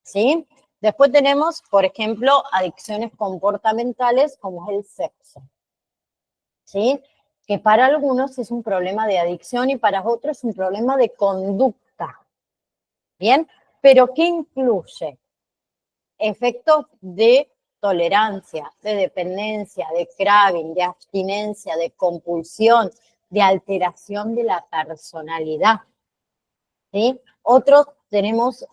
¿sí? Después tenemos, por ejemplo, adicciones comportamentales como es el sexo, ¿sí? Que para algunos es un problema de adicción y para otros es un problema de conducta, ¿bien? Pero ¿qué incluye? Efectos de tolerancia, de dependencia, de craving, de abstinencia, de compulsión, de alteración de la personalidad, ¿sí? Otros tenemos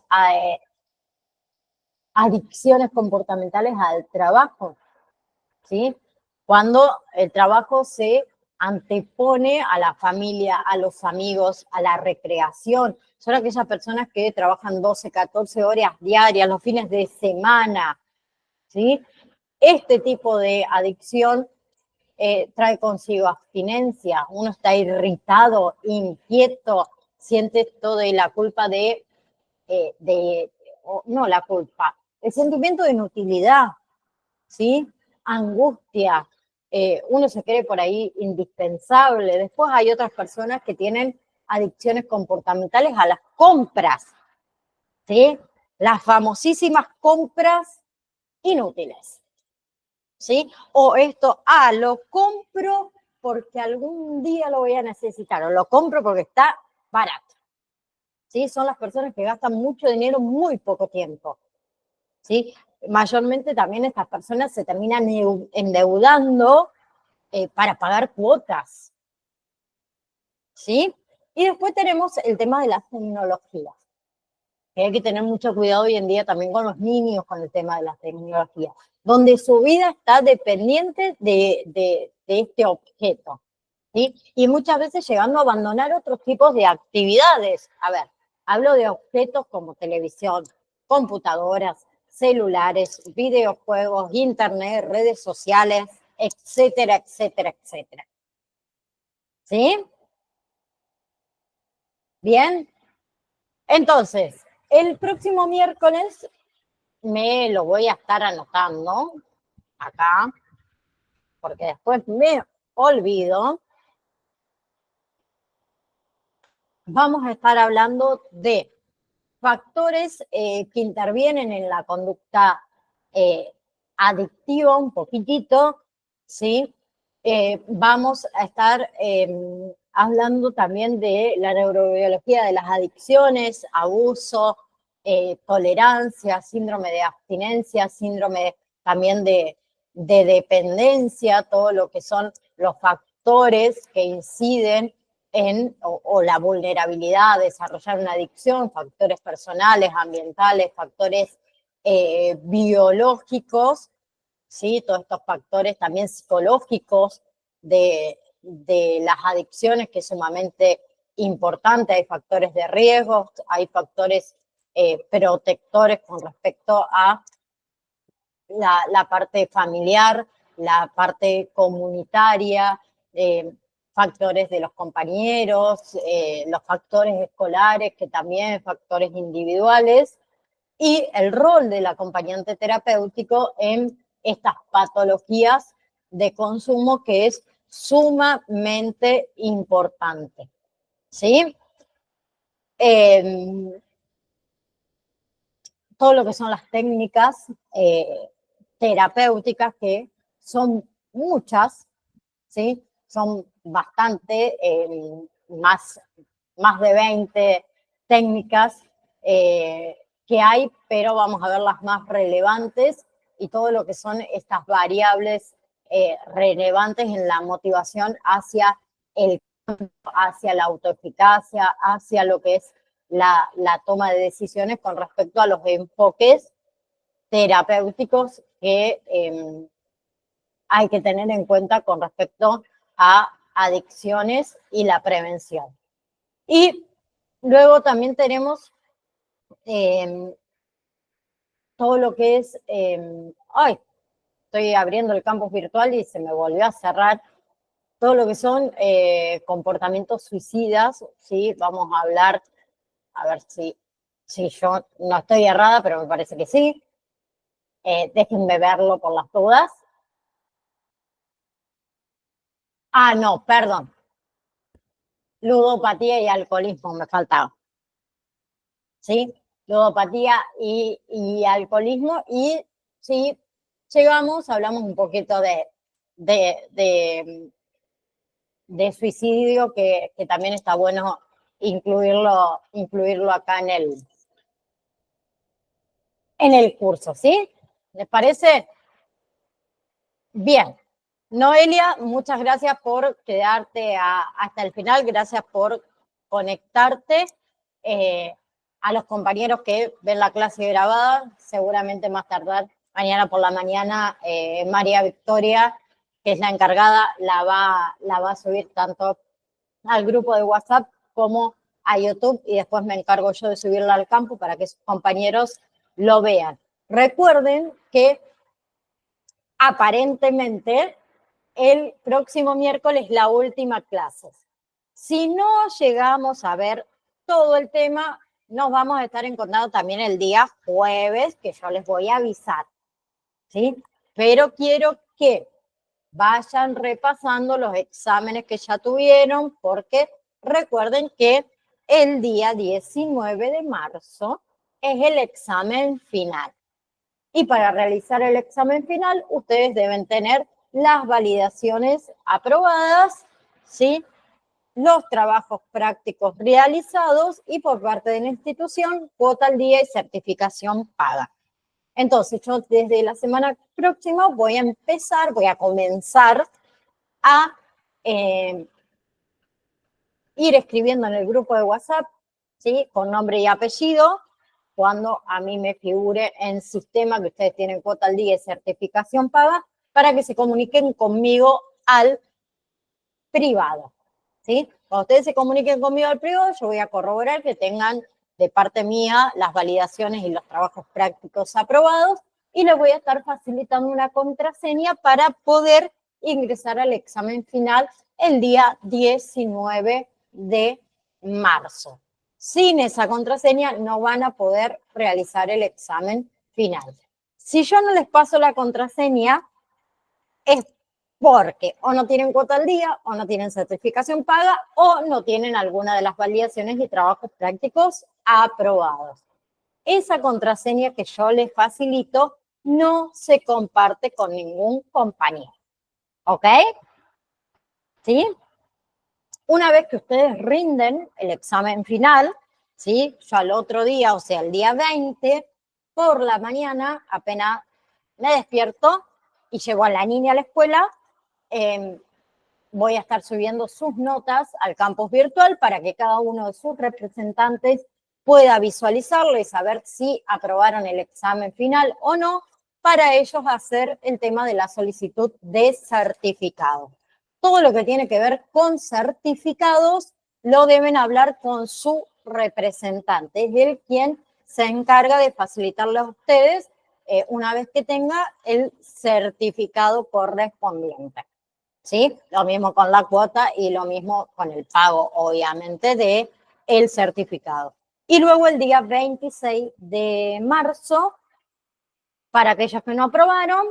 adicciones comportamentales al trabajo, ¿sí? Cuando el trabajo se antepone a la familia, a los amigos, a la recreación. Son aquellas personas que trabajan 12, 14 horas diarias, los fines de semana, ¿sí? Este tipo de adicción trae consigo abstinencia. Uno está irritado, inquieto, siente toda la culpa no la culpa, el sentimiento de inutilidad, ¿sí? Angustia, uno se cree por ahí indispensable. Después hay otras personas que tienen adicciones comportamentales a las compras, ¿sí? Las famosísimas compras inútiles, ¿sí? O esto, lo compro porque algún día lo voy a necesitar, o lo compro porque está barato, ¿sí? Son las personas que gastan mucho dinero en muy poco tiempo, ¿sí? Mayormente también estas personas se terminan endeudando para pagar cuotas, ¿sí? Y después tenemos el tema de las tecnologías, que hay que tener mucho cuidado hoy en día también con los niños con el tema de las tecnologías, donde su vida está dependiente de este objeto, ¿sí? Y muchas veces llegando a abandonar otros tipos de actividades. A ver, hablo de objetos como televisión, computadoras, celulares, videojuegos, internet, redes sociales, etcétera, etcétera, etcétera. ¿Sí? Bien. Entonces, el próximo miércoles me lo voy a estar anotando acá, porque después me olvido. Vamos a estar hablando de factores que intervienen en la conducta adictiva un poquitito, ¿sí? Vamos a estar hablando también de la neurobiología de las adicciones, abuso, tolerancia, síndrome de abstinencia, síndrome también de dependencia, todo lo que son los factores que inciden o la vulnerabilidad a desarrollar una adicción, factores personales, ambientales, factores biológicos, ¿sí? Todos estos factores también psicológicos de las adicciones, que es sumamente importante. Hay factores de riesgo, hay factores protectores con respecto a la parte familiar, la parte comunitaria, factores de los compañeros, los factores escolares, que también factores individuales, y el rol del acompañante terapéutico en estas patologías de consumo que es sumamente importante, ¿sí? Todo lo que son las técnicas terapéuticas, que son muchas, ¿sí? Son bastante, más de 20 técnicas que hay, pero vamos a ver las más relevantes y todo lo que son estas variables relevantes en la motivación hacia la autoeficacia, hacia lo que es la toma de decisiones con respecto a los enfoques terapéuticos que hay que tener en cuenta con respecto a adicciones y la prevención. Y luego también tenemos todo lo que es, estoy abriendo el campus virtual y se me volvió a cerrar, todo lo que son comportamientos suicidas, ¿sí? Vamos a hablar, a ver si yo no estoy errada, pero me parece que sí. Déjenme verlo por las dudas. No, perdón. Ludopatía y alcoholismo me faltaba. ¿Sí? Ludopatía y alcoholismo. Y si llegamos, hablamos un poquito de suicidio, que también está bueno incluirlo acá en el curso, ¿sí? ¿Les parece? Bien. Noelia, muchas gracias por quedarte hasta el final, gracias por conectarte. A los compañeros que ven la clase grabada, seguramente más tardar mañana por la mañana, María Victoria, que es la encargada, la va a subir tanto al grupo de WhatsApp como a YouTube, y después me encargo yo de subirla al campo para que sus compañeros lo vean. Recuerden que aparentemente el próximo miércoles la última clase. Si no llegamos a ver todo el tema, nos vamos a estar encontrando también el día jueves, que yo les voy a avisar, ¿sí? Pero quiero que vayan repasando los exámenes que ya tuvieron, porque recuerden que el día 19 de marzo es el examen final. Y para realizar el examen final, ustedes deben tener las validaciones aprobadas, ¿sí? Los trabajos prácticos realizados y, por parte de la institución, cuota al día y certificación paga. Entonces, yo desde la semana próxima voy a comenzar a ir escribiendo en el grupo de WhatsApp, ¿sí? Con nombre y apellido, cuando a mí me figure en sistema que ustedes tienen cuota al día y certificación paga, para que se comuniquen conmigo al privado, ¿sí? Cuando ustedes se comuniquen conmigo al privado, yo voy a corroborar que tengan de parte mía las validaciones y los trabajos prácticos aprobados, y les voy a estar facilitando una contraseña para poder ingresar al examen final el día 19 de marzo. Sin esa contraseña no van a poder realizar el examen final. Si yo no les paso la contraseña, es porque o no tienen cuota al día, o no tienen certificación paga, o no tienen alguna de las validaciones y trabajos prácticos aprobados. Esa contraseña que yo les facilito no se comparte con ningún compañero, ¿ok? ¿Sí? Una vez que ustedes rinden el examen final, ¿sí? Yo al otro día, o sea, el día 20, por la mañana, apenas me despierto y llevo a la niña a la escuela, voy a estar subiendo sus notas al campus virtual para que cada uno de sus representantes pueda visualizarlo y saber si aprobaron el examen final o no, para ellos hacer el tema de la solicitud de certificado. Todo lo que tiene que ver con certificados lo deben hablar con su representante, es él quien se encarga de facilitarle a ustedes una vez que tenga el certificado correspondiente. ¿sí? Lo mismo con la cuota y lo mismo con el pago, obviamente, de el certificado. Y luego el día 26 de marzo, para aquellos que no aprobaron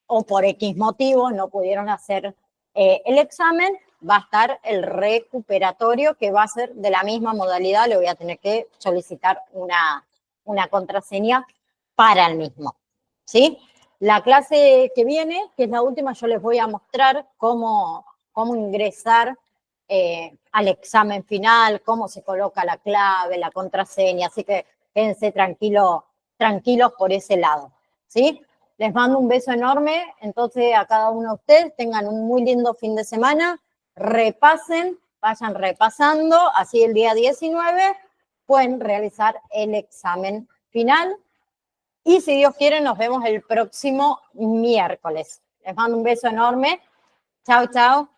o por X motivos no pudieron hacer el examen, va a estar el recuperatorio, que va a ser de la misma modalidad. Le voy a tener que solicitar una contraseña para el mismo, ¿sí? La clase que viene, que es la última, yo les voy a mostrar cómo ingresar al examen final, cómo se coloca la clave, la contraseña, así que quédense tranquilos por ese lado, ¿sí? Les mando un beso enorme, entonces a cada uno de ustedes tengan un muy lindo fin de semana, repasen, vayan repasando, así el día 19 pueden realizar el examen final. Y si Dios quiere, nos vemos el próximo miércoles. Les mando un beso enorme. Chao, chao.